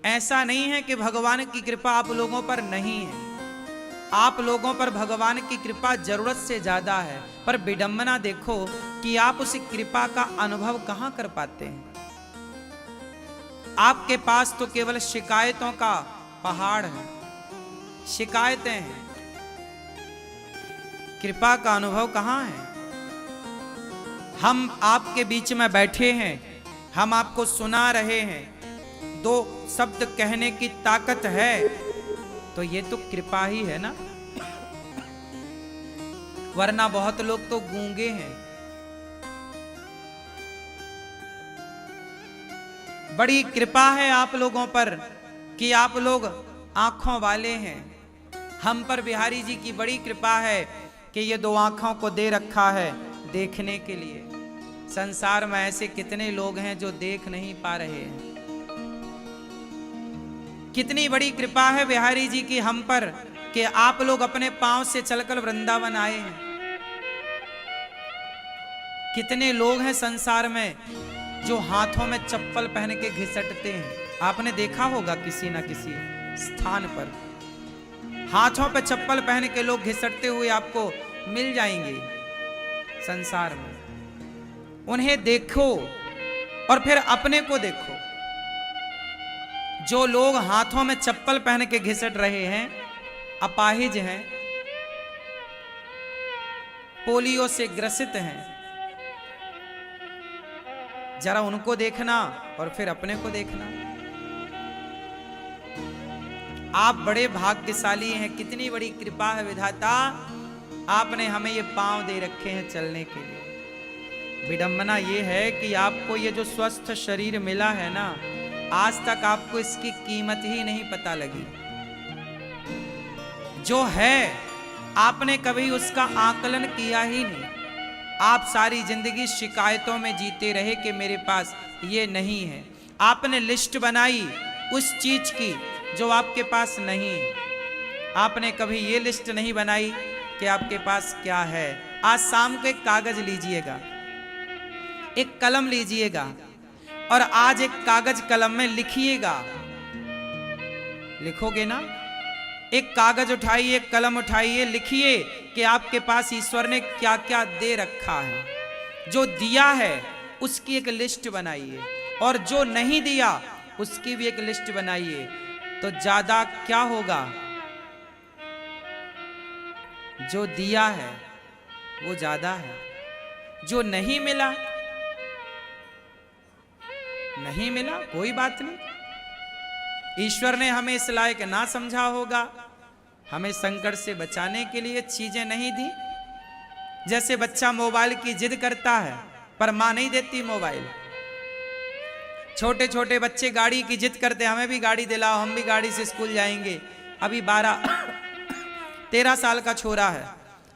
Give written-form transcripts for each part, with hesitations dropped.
ऐसा नहीं है कि भगवान की कृपा आप लोगों पर नहीं है, आप लोगों पर भगवान की कृपा जरूरत से ज्यादा है, पर विडंबना देखो कि आप उस कृपा का अनुभव कहां कर पाते हैं। आपके पास तो केवल शिकायतों का पहाड़ है, शिकायतें हैं, कृपा का अनुभव कहां है। हम आपके बीच में बैठे हैं, हम आपको सुना रहे हैं, दो शब्द कहने की ताकत है, तो ये तो कृपा ही है ना, वरना बहुत लोग तो गूंगे हैं। बड़ी कृपा है आप लोगों पर कि आप लोग आंखों वाले हैं। हम पर बिहारी जी की बड़ी कृपा है कि ये दो आंखों को दे रखा है देखने के लिए। संसार में ऐसे कितने लोग हैं जो देख नहीं पा रहे हैं। कितनी बड़ी कृपा है बिहारी जी की हम पर कि आप लोग अपने पांव से चलकर वृंदावन आए हैं। कितने लोग हैं संसार में जो हाथों में चप्पल पहन के घिसटते हैं। आपने देखा होगा किसी ना किसी स्थान पर हाथों पे चप्पल पहन के लोग घिसटते हुए आपको मिल जाएंगे संसार में। उन्हें देखो और फिर अपने को देखो। जो लोग हाथों में चप्पल पहन के घिसट रहे हैं, अपाहिज हैं, पोलियो से ग्रसित हैं, जरा उनको देखना और फिर अपने को देखना। आप बड़े भाग्यशाली हैं, कितनी बड़ी कृपा है विधाता, आपने हमें ये पांव दे रखे हैं चलने के लिए। विडंबना ये है कि आपको ये जो स्वस्थ शरीर मिला है ना, आज तक आपको इसकी कीमत ही नहीं पता लगी। जो है आपने कभी उसका आकलन किया ही नहीं। आप सारी जिंदगी शिकायतों में जीते रहे कि मेरे पास ये नहीं है। आपने लिस्ट बनाई उस चीज की जो आपके पास नहीं है। आपने कभी ये लिस्ट नहीं बनाई कि आपके पास क्या है। आज शाम को एक कागज लीजिएगा, एक कलम लीजिएगा और आज एक कागज कलम में लिखिएगा। लिखोगे ना? एक कागज उठाइए, कलम उठाइए, लिखिए कि आपके पास ईश्वर ने क्या क्या दे रखा है। जो दिया है उसकी एक लिस्ट बनाइए और जो नहीं दिया उसकी भी एक लिस्ट बनाइए। तो ज्यादा क्या होगा? जो दिया है वो ज्यादा है, जो नहीं मिला नहीं मिला कोई बात नहीं। ईश्वर ने हमें इस लायक ना समझा होगा, हमें संकट से बचाने के लिए चीजें नहीं दी। जैसे बच्चा मोबाइल की जिद करता है पर मां नहीं देती मोबाइल। छोटे छोटे बच्चे गाड़ी की जिद करते, हमें भी गाड़ी दिलाओ, हम भी गाड़ी से स्कूल जाएंगे। अभी 12-13 साल का छोरा है,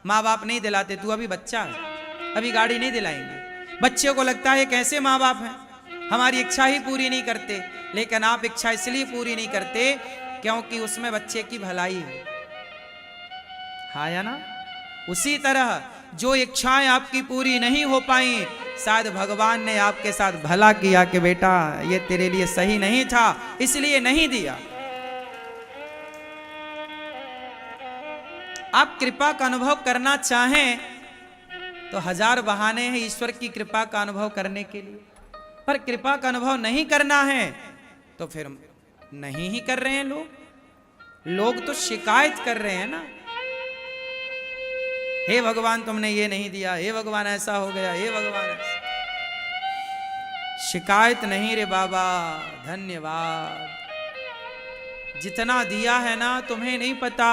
माँ बाप नहीं दिलाते, तू अभी बच्चा है, अभी गाड़ी नहीं दिलाएंगे। बच्चे को लगता है कैसे माँ बाप हैं, हमारी इच्छा ही पूरी नहीं करते। लेकिन आप इच्छा इसलिए पूरी नहीं करते क्योंकि उसमें बच्चे की भलाई है। हाँ या ना? उसी तरह जो इच्छाएं आपकी पूरी नहीं हो पाई, शायद भगवान ने आपके साथ भला किया कि बेटा ये तेरे लिए सही नहीं था, इसलिए नहीं दिया। आप कृपा का अनुभव करना चाहें तो हजार बहाने हैं ईश्वर की कृपा का अनुभव करने के लिए, पर कृपा का अनुभव नहीं करना है तो फिर नहीं ही कर रहे हैं लोग। लोग तो शिकायत कर रहे हैं ना, हे भगवान तुमने ये नहीं दिया, हे भगवान ऐसा हो गया, हे भगवान ऐसा। शिकायत नहीं रे बाबा, धन्यवाद। जितना दिया है ना, तुम्हें नहीं पता,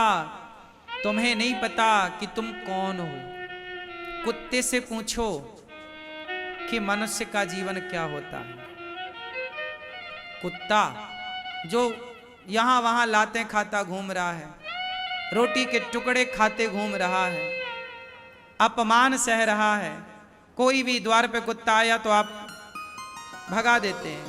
तुम्हें नहीं पता कि तुम कौन हो। कुत्ते से पूछो कि मनुष्य का जीवन क्या होता है। कुत्ता जो यहां वहां लातें खाता घूम रहा है, रोटी के टुकड़े खाते घूम रहा है, अपमान सह रहा है। कोई भी द्वार पे कुत्ता आया तो आप भगा देते हैं।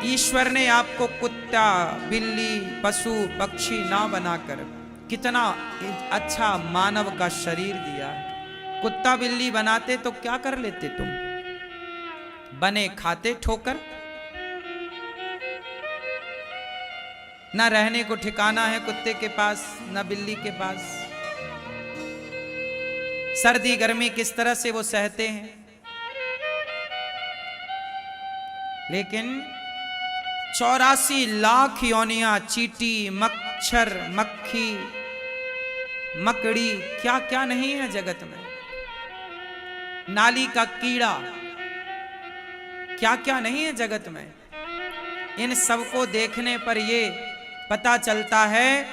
ईश्वर ने आपको कुत्ता, बिल्ली, पशु, पक्षी ना बनाकर कितना अच्छा मानव का शरीर दिया। कुत्ता बिल्ली बनाते तो क्या कर लेते तुम? बने खाते ठोकर। ना रहने को ठिकाना है कुत्ते के पास, ना बिल्ली के पास। सर्दी गर्मी किस तरह से वो सहते हैं, लेकिन 84 लाख योनियां, चींटी, मच्छर, मक्खी, मकड़ी, क्या क्या नहीं है जगत में, नाली का कीड़ा, क्या क्या नहीं है जगत में। इन सबको देखने पर ये पता चलता है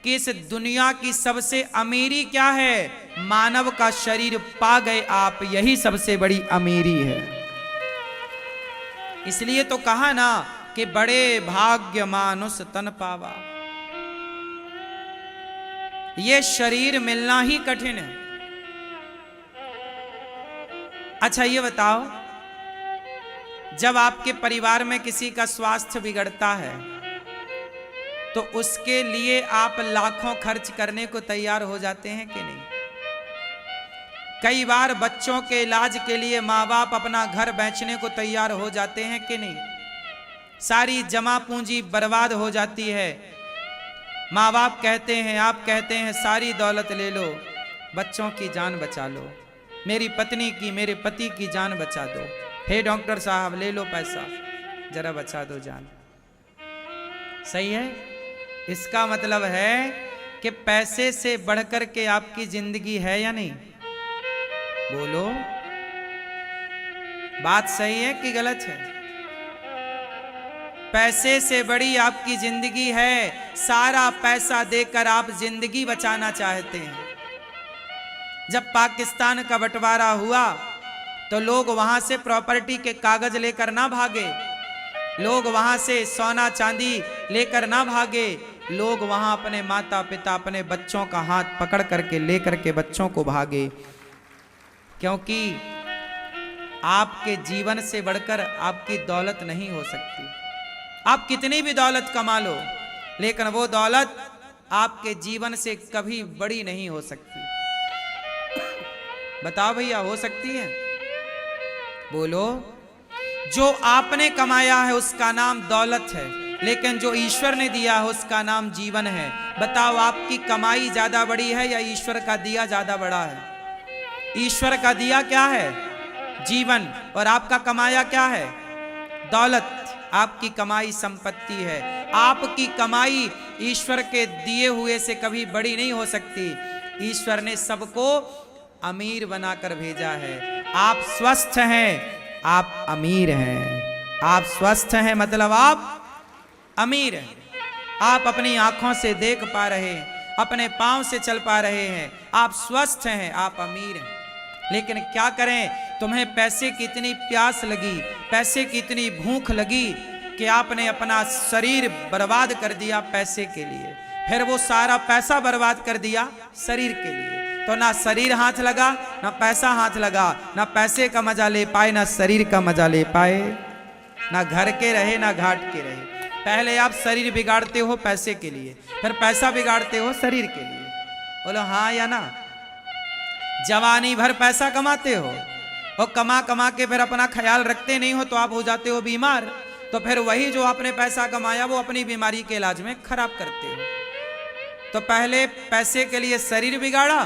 कि इस दुनिया की सबसे अमीरी क्या है, मानव का शरीर पा गए आप, यही सबसे बड़ी अमीरी है। इसलिए तो कहा ना कि बड़े भाग्य मानुष तन पावा, ये शरीर मिलना ही कठिन है। अच्छा ये बताओ, जब आपके परिवार में किसी का स्वास्थ्य बिगड़ता है तो उसके लिए आप लाखों खर्च करने को तैयार हो जाते हैं कि नहीं? कई बार बच्चों के इलाज के लिए माँ बाप अपना घर बेचने को तैयार हो जाते हैं कि नहीं? सारी जमा पूंजी बर्बाद हो जाती है। माँ बाप कहते हैं, आप कहते हैं सारी दौलत ले लो, बच्चों की जान बचा लो, मेरी पत्नी की, मेरे पति की जान बचा दो, हे डॉक्टर साहब ले लो पैसा, जरा बचा दो जान। सही है? इसका मतलब है कि पैसे से बढ़कर के आपकी जिंदगी है या नहीं? बोलो, बात सही है कि गलत है? पैसे से बड़ी आपकी जिंदगी है, सारा पैसा देकर आप जिंदगी बचाना चाहते हैं। जब पाकिस्तान का बंटवारा हुआ तो लोग वहां से प्रॉपर्टी के कागज लेकर ना भागे, लोग वहां से सोना चांदी लेकर ना भागे, लोग वहां अपने माता पिता, अपने बच्चों का हाथ पकड़ करके लेकर के बच्चों को भागे, क्योंकि आपके जीवन से बढ़कर आपकी दौलत नहीं हो सकती। आप कितनी भी दौलत कमा लो, लेकिन वो दौलत आपके जीवन से कभी बड़ी नहीं हो सकती। बताओ भैया, हो सकती है? बोलो। जो आपने कमाया है उसका नाम दौलत है, लेकिन जो ईश्वर ने दिया है उसका नाम जीवन है। बताओ, आपकी कमाई ज्यादा बड़ी है या ईश्वर का दिया ज्यादा बड़ा है? ईश्वर का दिया क्या है? जीवन। और आपका कमाया क्या है? दौलत। आपकी कमाई संपत्ति है। आपकी कमाई ईश्वर के दिए हुए से कभी बड़ी नहीं हो सकती। ईश्वर ने सबको अमीर बनाकर भेजा है। आप स्वस्थ हैं, आप अमीर हैं। आप स्वस्थ हैं मतलब आप अमीर हैं। आप अपनी आंखों से देख पा रहे हैं, अपने पांव से चल पा रहे हैं, आप स्वस्थ हैं, आप अमीर हैं। लेकिन क्या करें, तुम्हें पैसे की इतनी प्यास लगी, पैसे की इतनी भूख लगी कि आपने अपना शरीर बर्बाद कर दिया पैसे के लिए, फिर वो सारा पैसा बर्बाद कर दिया शरीर के लिए। तो ना शरीर हाथ लगा, ना पैसा हाथ लगा, ना पैसे का मजा ले पाए, ना शरीर का मजा ले पाए, ना घर के रहे ना घाट के रहे। पहले आप शरीर बिगाड़ते हो पैसे के लिए, फिर पैसा बिगाड़ते हो शरीर के लिए। बोलो हाँ या ना? जवानी भर पैसा कमाते हो और कमा कमा के फिर अपना ख्याल रखते नहीं हो तो आप हो जाते हो बीमार। तो फिर वही जो आपने पैसा कमाया वो अपनी बीमारी के इलाज में खराब करते हो। तो पहले पैसे के लिए शरीर बिगाड़ा,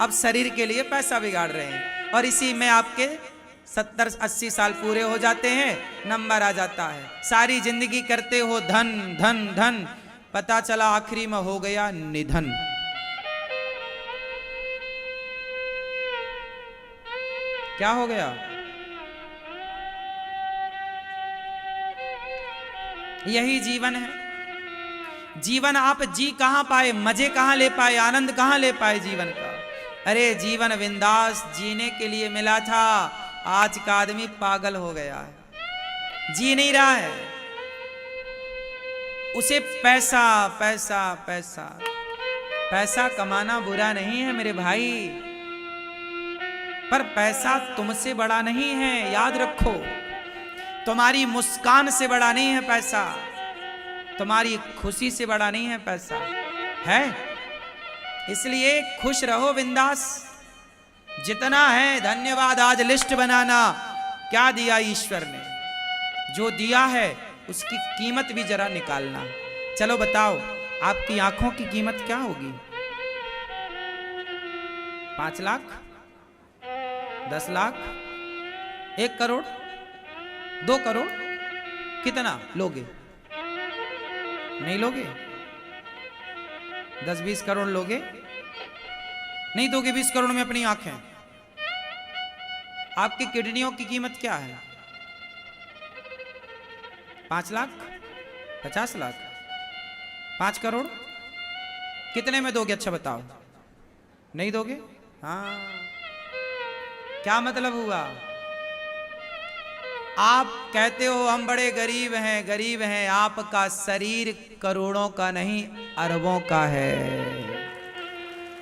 अब शरीर के लिए पैसा बिगाड़ रहे हैं, और इसी में आपके 70-80 साल पूरे हो जाते हैं, नंबर आ जाता है। सारी जिंदगी करते हो धन धन धन, पता चला आखिरी में हो गया निधन। क्या हो गया? यही जीवन है। जीवन आप जी कहां पाए, मजे कहां ले पाए, आनंद कहां ले पाए जीवन का? अरे जीवन बिंदास जीने के लिए मिला था, आज का आदमी पागल हो गया है, जी नहीं रहा है। उसे पैसा पैसा पैसा पैसा कमाना बुरा नहीं है मेरे भाई, पर पैसा तुमसे बड़ा नहीं है, याद रखो। तुम्हारी मुस्कान से बड़ा नहीं है पैसा, तुम्हारी खुशी से बड़ा नहीं है पैसा, है? इसलिए खुश रहो बिंदास, जितना है। धन्यवाद, आज लिस्ट बनाना, क्या दिया ईश्वर ने, जो दिया है उसकी कीमत भी जरा निकालना। चलो बताओ, आपकी आंखों की कीमत क्या होगी? 5 लाख, 10 लाख, 1 करोड़, 2 करोड़? कितना लोगे? नहीं लोगे? 10-20 करोड़ लोगे? नहीं दोगे 20 करोड़ में अपनी आंखें? आपकी किडनियों की कीमत क्या है? 5 लाख, 50 लाख, 5 करोड़? कितने में दोगे? अच्छा बताओ। नहीं दोगे? हाँ, क्या मतलब हुआ? आप कहते हो हम बड़े गरीब हैं, गरीब हैं, आपका शरीर करोड़ों का नहीं अरबों का है।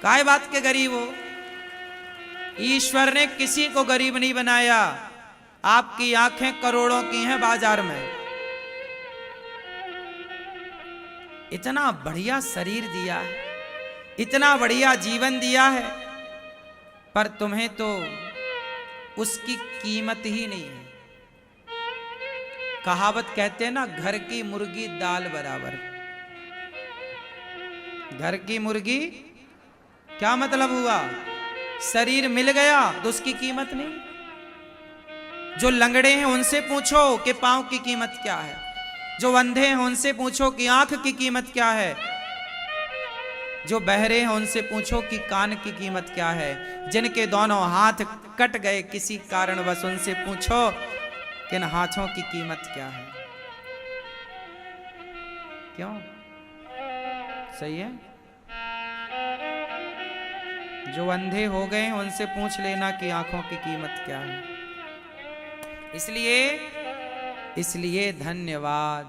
काय बात के गरीब हो? ईश्वर ने किसी को गरीब नहीं बनाया। आपकी आंखें करोड़ों की हैं बाजार में। इतना बढ़िया शरीर दिया है, इतना बढ़िया जीवन दिया है, पर तुम्हें तो उसकी कीमत ही नहीं है। कहावत कहते हैं ना, घर की मुर्गी दाल बराबर। घर की मुर्गी, क्या मतलब हुआ? शरीर मिल गया तो उसकी कीमत नहीं। जो लंगड़े हैं उनसे पूछो कि पांव की कीमत क्या है। जो अंधे हैं उनसे पूछो कि आंख की कीमत क्या है। जो बहरे हैं उनसे पूछो कि कान की कीमत क्या है। जिनके दोनों हाथ कट गए किसी कारणवश, उनसे पूछो कि इन हाथों की कीमत क्या है। क्यों? सही है? जो अंधे हो गए हैं उनसे पूछ लेना कि आंखों की कीमत क्या है। इसलिए धन्यवाद।